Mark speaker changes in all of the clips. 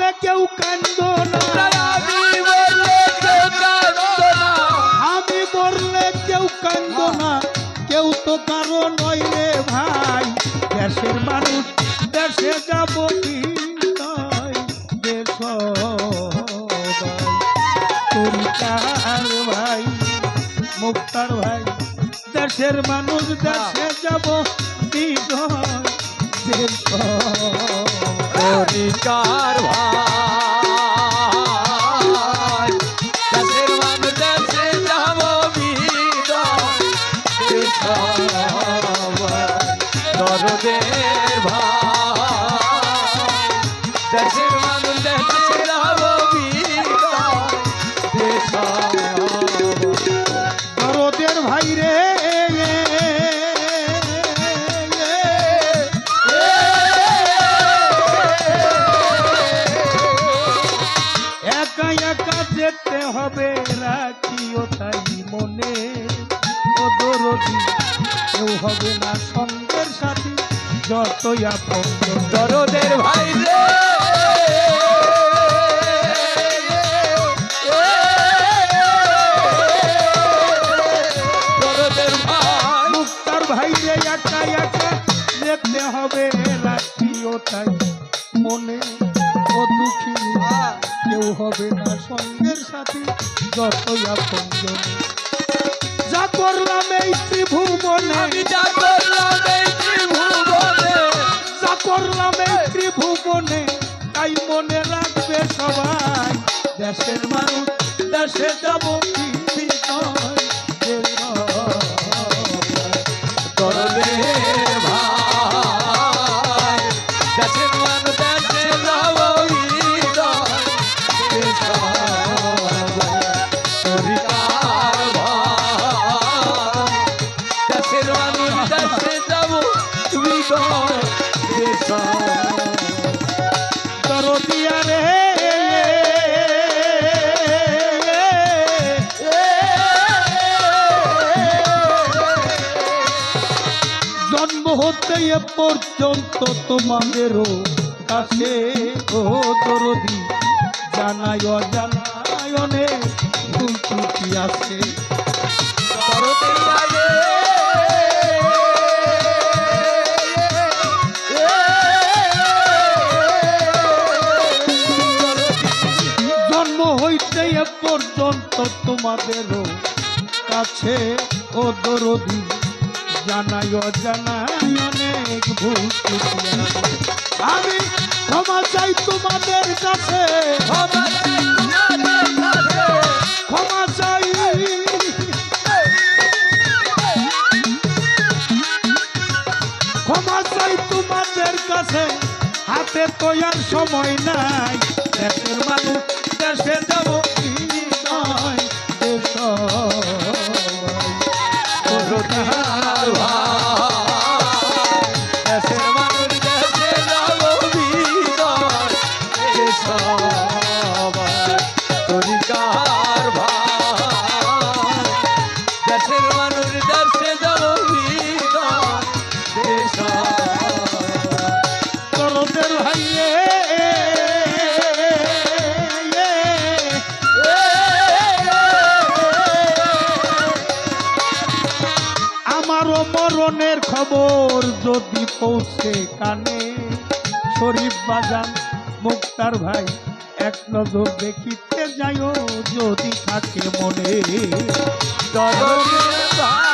Speaker 1: বললে কেউ কান্দো না, আমি বললে কেউ কান্দো না, কেউ তো কারো নয় রে ভাই। দেশের মানুষ দেশে যাব বিদায় দে সবাই। তরিকার ভাই মুক্তার ভাই, দেশের মানুষ দেশে যাব বিদায় দে
Speaker 2: তরিকার ভাই, দেশের মানুষ দেশে যাব বিদায় দে সবাই। দরদের ভাই, দেশের মানুষ দেশে যাব বিদায় দে সবাই।
Speaker 1: দরদের ভাই রে, একা একা যেতে হবে রাখিও তাই মনে। ও দরদি কেউ হবে না সঙ্গের সাথী, যতই আপন
Speaker 2: দরদের ভাই রে, দরদের ভাই,
Speaker 1: মুক্তার ভাই রে, একা একা যেতে হবে রাখিও তাই মনে। ও দুঃখী কেউ হবে না সঙ্গের সাথী, যতই আপন যা করলাম এই ত্রিভুবনে,
Speaker 2: আমি যা করলাম এই ত্রিভুবনে,
Speaker 1: যা করলাম এই ত্রিভুবনে, তাই মনে রাখবে সবাই। দেশের মানুষ দেশে যাব বিদায় দে সবাই।
Speaker 2: দরদের ভাই, দেশের মানুষ দেশে যাব বিদায় দে সবাই। তরিকার ভাই, দেশের মানুষ দেশে যাব বিদায় দে সবাই।
Speaker 1: দরদিয়া রে, জন্ম হতে এ পর্যন্ত তোমাদেরও কাছে ও দরদি জানাই অজানাই অনেক ভুল ত্রুটি আছে।
Speaker 2: দরদের ভাই রে,
Speaker 1: জন্ম হইতে এ পর্যন্ত তোমাদেরও কাছে ও দরদি জানাই অজানাই অনেক ভুল ত্রুটি আছে। আমি ক্ষমা চাই তোমাদের কাছে,
Speaker 2: ক্ষমা চাই তোমাদের কাছে,
Speaker 1: ক্ষমা চাই, ক্ষমা চাই তোমাদের কাছে। হাতে তো আর সময় নাই, দেশের মানুষ দেশে যাব বিদায় দে সবাই।
Speaker 2: দরদের ভাই, দেশের মানুষ দেশে যাব বিদায় দে সবাই। তরিকার ভাই, দেশের মানুষ দেশে যাব বিদায় দে সবাই।
Speaker 1: দরদের ভাই রে, আমারও মরণের খবর যদি পৌঁছে কানে, শরীফ বাজান মুক্তার ভাই এক নজর দেখিতে যাইও যদি থাকে মনে।
Speaker 2: দরদের ভাই,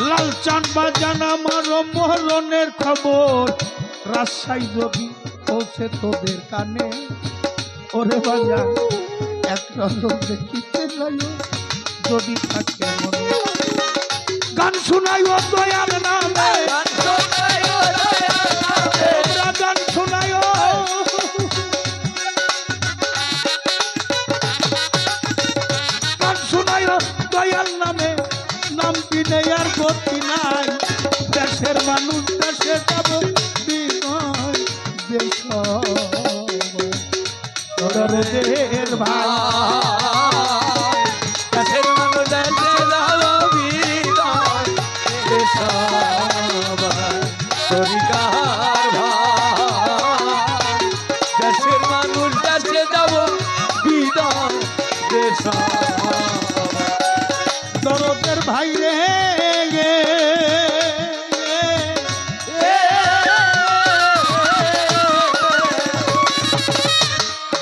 Speaker 1: লালচান বাজান আমার মরণের খবর রাজশাহী যদি পৌঁছে তোদের কানে, ওরে বাজান এক নজর দেখিতে যাইও যদি থাকে মনে। গান শুনাইও দয়ার নামে,
Speaker 2: গান শোনায় ও দয়ার নামে,
Speaker 1: তোমরা গান শুনাইও, গান শুনাইও দয়ার নামে। নাম বিনে আর গতি নাই, দেশের মানুষ দেশে যাব বিদায় দে সবাই। দরদের ভাই,
Speaker 2: দেশের মানুষ দেশে যাব বিদায়
Speaker 1: ভাই রে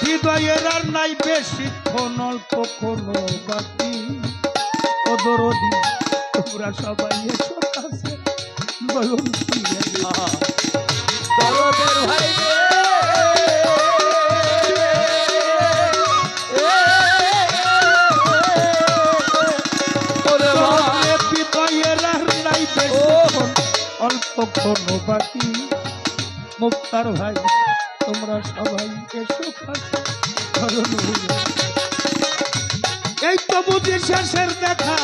Speaker 1: হৃদয়ের আর নাই বেশিক্ষণ অল্প কোনো বাকি ও দরদি তোমরা সবাই এসো কাছে বলুন কি রে?
Speaker 2: দরদের ভাই রে ওরে ভাই
Speaker 1: হৃদয়ের আর নাই বেশিক্ষণ অল্প কোনো বাকি মুক্তার ভাই তোমরা সবাই এসো কাছে বলুন কি রে? এই তো বুঝি শেষের দেখা